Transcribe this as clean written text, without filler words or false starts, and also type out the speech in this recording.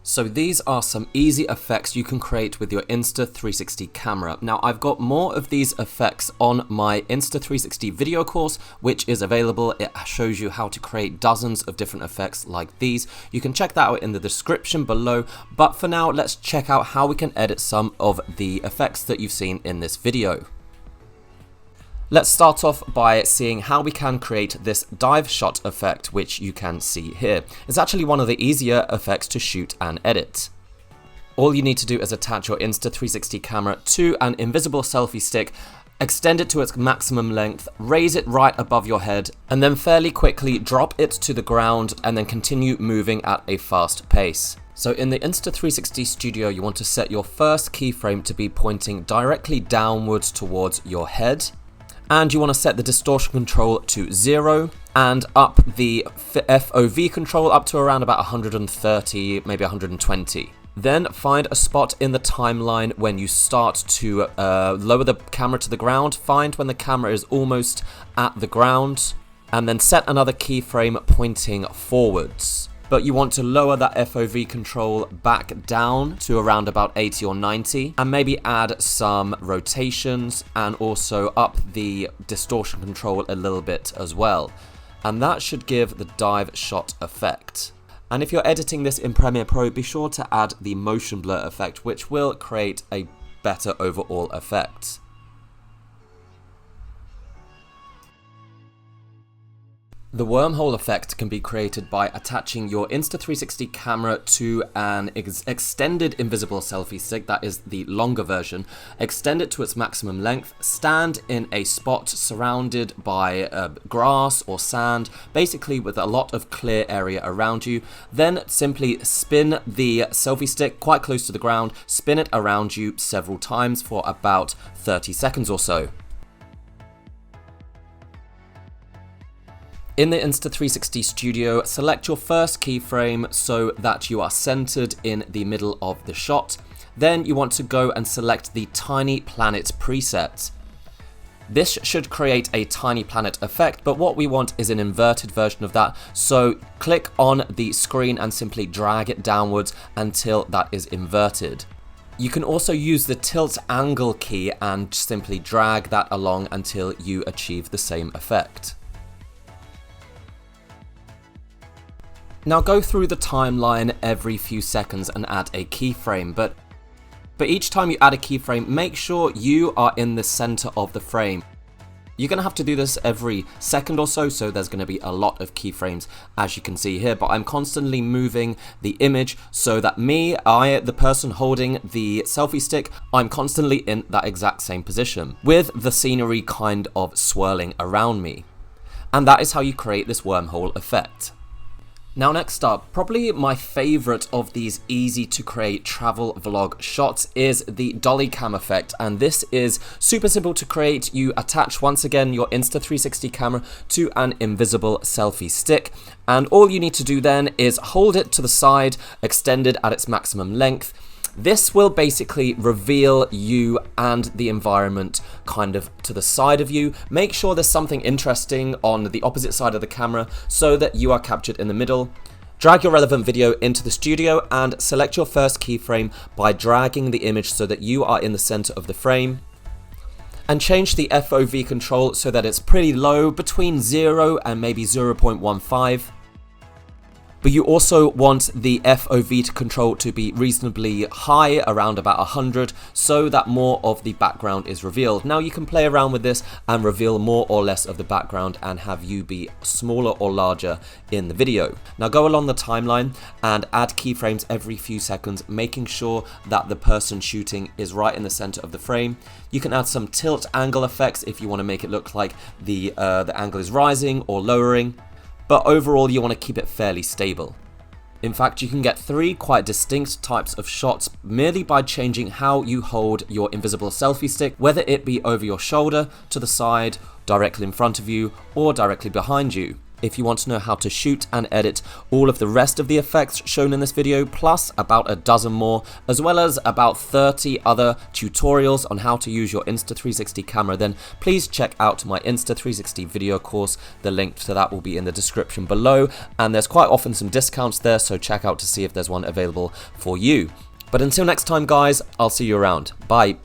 So these are some easy effects you can create with your Insta360 camera. Now I've got more of these effects on my Insta360 video course, which is available. It shows you how to create dozens of different effects like these. You can check that out in the description below, but for now let's check out how we can edit some of the effects that you've seen in this video. Let's start off by seeing how we can create this dive shot effect, which you can see here. It's actually one of the easier effects to shoot and edit. All you need to do is attach your Insta360 camera to an invisible selfie stick, extend it to its maximum length, raise it right above your head, and then fairly quickly drop it to the ground and then continue moving at a fast pace. So in the Insta360 Studio, you want to set your first keyframe to be pointing directly downwards towards your head. And you want to set the distortion control to 0 and up the FOV control up to around about 130, maybe 120. Then find a spot in the timeline when you start to lower the camera to the ground. Find when the camera is almost at the ground and then set another keyframe pointing forwards. But you want to lower that FOV control back down to around about 80 or 90 and maybe add some rotations and also up the distortion control a little bit as well. And that should give the dive shot effect. And if you're editing this in Premiere Pro, be sure to add the motion blur effect, which will create a better overall effect. The wormhole effect can be created by attaching your Insta360 camera to an extended invisible selfie stick, that is the longer version, extend it to its maximum length, stand in a spot surrounded by grass or sand, basically with a lot of clear area around you, then simply spin the selfie stick quite close to the ground, spin it around you several times for about 30 seconds or so. In the Insta360 Studio, select your first keyframe so that you are centered in the middle of the shot. Then you want to go and select the Tiny Planet preset. This should create a tiny planet effect, but what we want is an inverted version of that. So click on the screen and simply drag it downwards until that is inverted. You can also use the tilt angle key and simply drag that along until you achieve the same effect. Now go through the timeline every few seconds and add a keyframe, but each time you add a keyframe, make sure you are in the center of the frame. You're going to have to do this every second or so there's going to be a lot of keyframes, as you can see here, but I'm constantly moving the image so that the person holding the selfie stick, I'm constantly in that exact same position, with the scenery kind of swirling around me. And that is how you create this wormhole effect. Now next up, probably my favorite of these easy to create travel vlog shots is the dolly cam effect, and this is super simple to create. You attach once again your Insta360 camera to an invisible selfie stick, and all you need to do then is hold it to the side, extended at its maximum length. This will basically reveal you and the environment kind of to the side of you. Make sure there's something interesting on the opposite side of the camera so that you are captured in the middle. Drag your relevant video into the studio and select your first keyframe by dragging the image so that you are in the center of the frame. And change the FOV control so that it's pretty low, between 0 and maybe 0.15. But you also want the FOV control to be reasonably high, around about 100, so that more of the background is revealed. Now you can play around with this and reveal more or less of the background and have you be smaller or larger in the video. Now go along the timeline and add keyframes every few seconds, making sure that the person shooting is right in the center of the frame. You can add some tilt angle effects if you want to make it look like the angle is rising or lowering. But overall you want to keep it fairly stable. In fact, you can get 3 quite distinct types of shots merely by changing how you hold your invisible selfie stick, whether it be over your shoulder, to the side, directly in front of you, or directly behind you. if you want to know how to shoot and edit all of the rest of the effects shown in this video, plus about a dozen more, as well as about 30 other tutorials on how to use your Insta360 camera, then please check out my Insta360 video course. The link to that will be in the description below, and there's quite often some discounts there, so check out to see if there's one available for you. But until next time guys, I'll see you around. Bye.